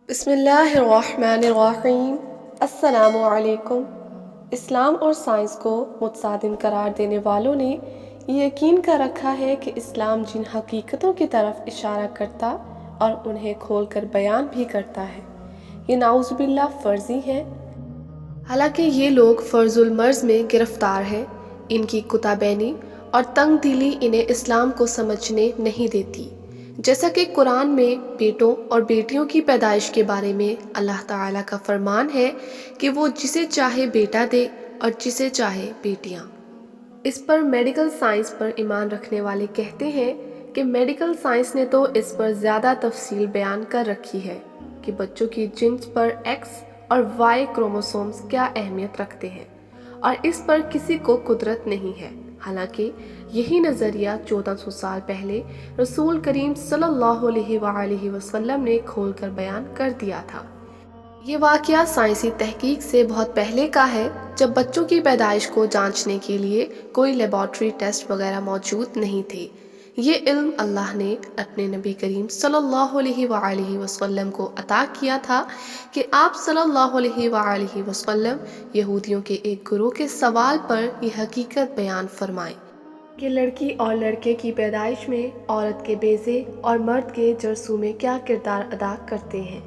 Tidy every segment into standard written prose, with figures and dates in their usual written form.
بسم اللہ الرحمن الرحیم۔ السلام علیکم۔ اسلام اور سائنس کو متصادم قرار دینے والوں نے یہ یقین کر رکھا ہے کہ اسلام جن حقیقتوں کی طرف اشارہ کرتا اور انہیں کھول کر بیان بھی کرتا ہے، یہ نعوذ باللہ فرضی ہے۔ حالانکہ یہ لوگ فرض المرض میں گرفتار ہیں۔ ان کی کتابینی اور تنگ دلی انہیں اسلام کو سمجھنے نہیں دیتی۔ جیسا کہ قرآن میں بیٹوں اور بیٹیوں کی پیدائش کے بارے میں اللہ تعالیٰ کا فرمان ہے کہ وہ جسے چاہے بیٹا دے اور جسے چاہے بیٹیاں۔ اس پر میڈیکل سائنس پر ایمان رکھنے والے کہتے ہیں کہ میڈیکل سائنس نے تو اس پر زیادہ تفصیل بیان کر رکھی ہے کہ بچوں کی جنس پر ایکس اور وائی کروموسومز کیا اہمیت رکھتے ہیں، اور اس پر کسی کو قدرت نہیں ہے۔ حالانکہ یہی نظریہ 1400 سال پہلے رسول کریم صلی اللہ علیہ وآلہ وسلم نے کھول کر بیان کر دیا تھا۔ یہ واقعہ سائنسی تحقیق سے بہت پہلے کا ہے، جب بچوں کی پیدائش کو جانچنے کے لیے کوئی لیبارٹری ٹیسٹ وغیرہ موجود نہیں تھے۔ یہ علم اللہ نے اپنے نبی کریم صلی اللہ علیہ وآلہ وسلم کو عطا کیا تھا کہ آپ صلی اللہ علیہ وآلہ وسلم یہودیوں کے ایک گروہ کے سوال پر یہ حقیقت بیان فرمائیں کہ لڑکی اور لڑکے کی پیدائش میں عورت کے بیضے اور مرد کے جرثومے میں کیا کردار ادا کرتے ہیں۔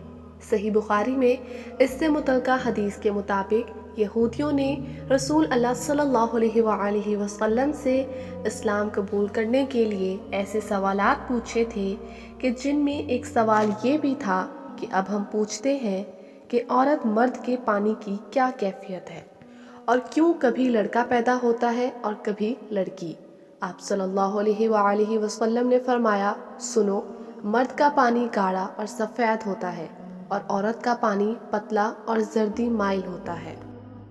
صحیح بخاری میں اس سے متعلقہ حدیث کے مطابق یہودیوں نے رسول اللہ صلی اللہ علیہ وآلہ وسلم سے اسلام قبول کرنے کے لیے ایسے سوالات پوچھے تھے کہ جن میں ایک سوال یہ بھی تھا کہ اب ہم پوچھتے ہیں کہ عورت مرد کے پانی کی کیا کیفیت ہے، اور کیوں کبھی لڑکا پیدا ہوتا ہے اور کبھی لڑکی۔ آپ صلی اللہ علیہ وآلہ وسلم نے فرمایا، سنو، مرد کا پانی گاڑھا اور سفید ہوتا ہے اور عورت کا پانی پتلا اور زردی مائل ہوتا ہے۔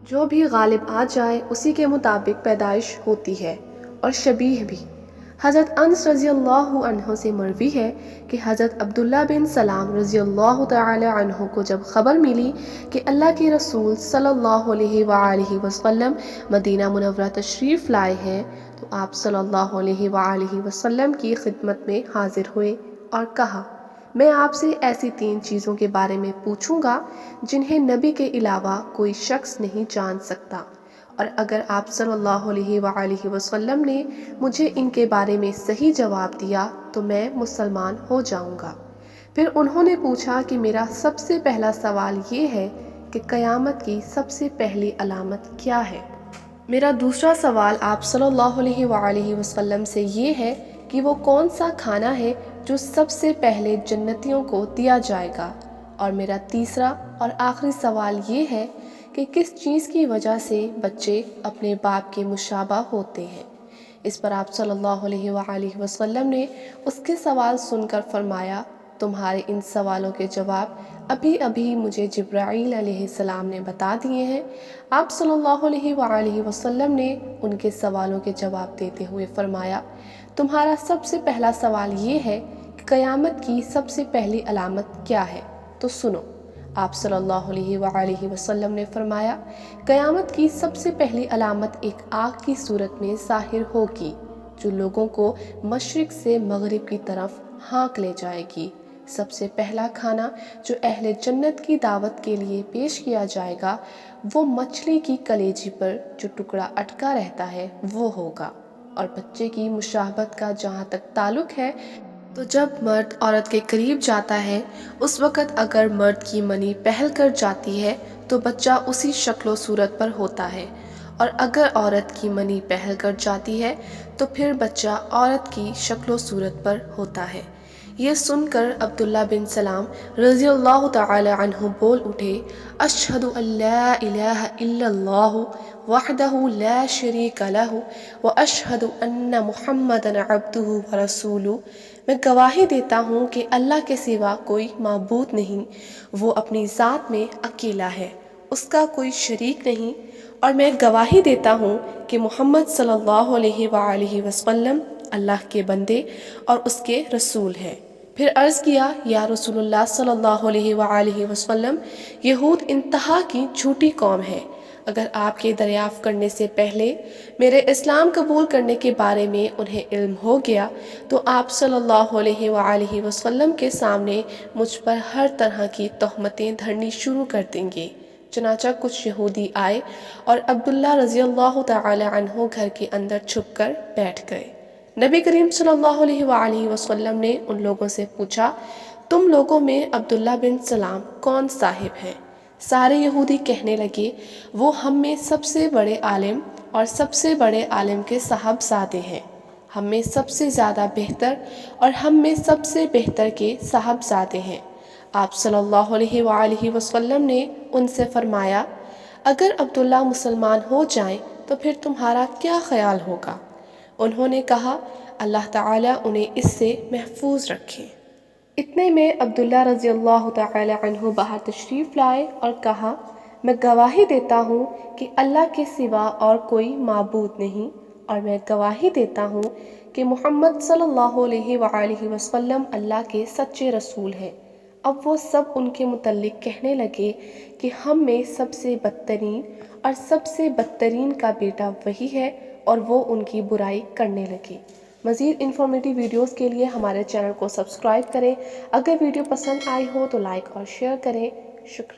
جو بھی غالب آ جائے اسی کے مطابق پیدائش ہوتی ہے، اور شبیہ بھی۔ حضرت انس رضی اللہ عنہ سے مروی ہے کہ حضرت عبداللہ بن سلام رضی اللہ تعالی عنہ کو جب خبر ملی کہ اللہ کے رسول صلی اللہ علیہ وآلہ وسلم مدینہ منورہ تشریف لائے ہیں، تو آپ صلی اللہ علیہ وآلہ وسلم کی خدمت میں حاضر ہوئے اور کہا، میں آپ سے ایسی 3 چیزوں کے بارے میں پوچھوں گا جنہیں نبی کے علاوہ کوئی شخص نہیں جان سکتا، اور اگر آپ صلی اللہ علیہ وآلہ وسلم نے مجھے ان کے بارے میں صحیح جواب دیا تو میں مسلمان ہو جاؤں گا۔ پھر انہوں نے پوچھا کہ میرا سب سے پہلا سوال یہ ہے کہ قیامت کی سب سے پہلی علامت کیا ہے؟ میرا دوسرا سوال آپ صلی اللہ علیہ وآلہ وسلم سے یہ ہے کہ وہ کون سا کھانا ہے جو سب سے پہلے جنتیوں کو دیا جائے گا؟ اور میرا تیسرا اور آخری سوال یہ ہے کہ کس چیز کی وجہ سے بچے اپنے باپ کے مشابہ ہوتے ہیں؟ اس پر آپ صلی اللہ علیہ وآلہ وسلم نے اس کے سوال سن کر فرمایا، تمہارے ان سوالوں کے جواب ابھی مجھے جبرائیل علیہ السلام نے بتا دیے ہیں۔ آپ صلی اللہ علیہ وآلہ وسلم نے ان کے سوالوں کے جواب دیتے ہوئے فرمایا، تمہارا سب سے پہلا سوال یہ ہے کہ قیامت کی سب سے پہلی علامت کیا ہے؟ تو سنو۔ آپ صلی اللہ علیہ وآلہ وسلم نے فرمایا، قیامت کی سب سے پہلی علامت ایک آگ کی صورت میں ظاہر ہوگی جو لوگوں کو مشرق سے مغرب کی طرف ہانک لے جائے گی۔ سب سے پہلا کھانا جو اہل جنت کی دعوت کے لیے پیش کیا جائے گا وہ مچھلی کی کلیجی پر جو ٹکڑا اٹکا رہتا ہے وہ ہوگا۔ اور بچے کی مشابہت کا جہاں تک تعلق ہے، تو جب مرد عورت کے قریب جاتا ہے اس وقت اگر مرد کی منی پہل کر جاتی ہے تو بچہ اسی شکل و صورت پر ہوتا ہے، اور اگر عورت کی منی پہل کر جاتی ہے تو پھر بچہ عورت کی شکل و صورت پر ہوتا ہے۔ یہ سن کر عبداللہ بن سلام رضی اللہ تعالی عنہ بول اٹھے، اشہد ان لا الہ الا اللہ وحدہ لا شریک لہ واشہد ان محمدا عبدہ ورسولہ۔ میں گواہی دیتا ہوں کہ اللہ کے سوا کوئی معبود نہیں، وہ اپنی ذات میں اکیلا ہے، اس کا کوئی شریک نہیں، اور میں گواہی دیتا ہوں کہ محمد صلی اللہ علیہ وآلہ وسلم اللہ کے بندے اور اس کے رسول ہیں۔ پھر عرض کیا، یا رسول اللہ صلی اللہ علیہ وآلہ وسلم، یہود انتہا کی جھوٹی قوم ہے، اگر آپ کے دریافت کرنے سے پہلے میرے اسلام قبول کرنے کے بارے میں انہیں علم ہو گیا تو آپ صلی اللہ علیہ وآلہ وسلم کے سامنے مجھ پر ہر طرح کی تہمتیں دھرنی شروع کر دیں گے۔ چنانچہ کچھ یہودی آئے اور عبداللہ رضی اللہ تعالی عنہ گھر کے اندر چھپ کر بیٹھ گئے۔ نبی کریم صلی اللہ علیہ وآلہ وسلم نے ان لوگوں سے پوچھا، تم لوگوں میں عبداللہ بن سلام کون صاحب ہیں؟ سارے یہودی کہنے لگے، وہ ہم میں سب سے بڑے عالم اور سب سے بڑے عالم کے صاحبزادے ہیں، ہم میں سب سے زیادہ بہتر اور ہم میں سب سے بہتر کے صاحبزادے ہیں۔ آپ صلی اللہ علیہ وآلہ وسلم نے ان سے فرمایا، اگر عبداللہ مسلمان ہو جائیں تو پھر تمہارا کیا خیال ہوگا؟ انہوں نے کہا، اللہ تعالیٰ انہیں اس سے محفوظ رکھے۔ اتنے میں عبداللہ رضی اللہ تعالی عنہ باہر تشریف لائے اور کہا، میں گواہی دیتا ہوں کہ اللہ کے سوا اور کوئی معبود نہیں، اور میں گواہی دیتا ہوں کہ محمد صلی اللہ علیہ وآلہ وسلم اللہ کے سچے رسول ہیں۔ اب وہ سب ان کے متعلق کہنے لگے کہ ہم میں سب سے بدترین اور سب سے بدترین کا بیٹا وہی ہے، اور وہ ان کی برائی کرنے لگے۔ مزید انفارمیٹیو ویڈیوز کے لیے ہمارے چینل کو سبسکرائب کریں۔ اگر ویڈیو پسند آئی ہو تو لائک اور شیئر کریں۔ شکریہ۔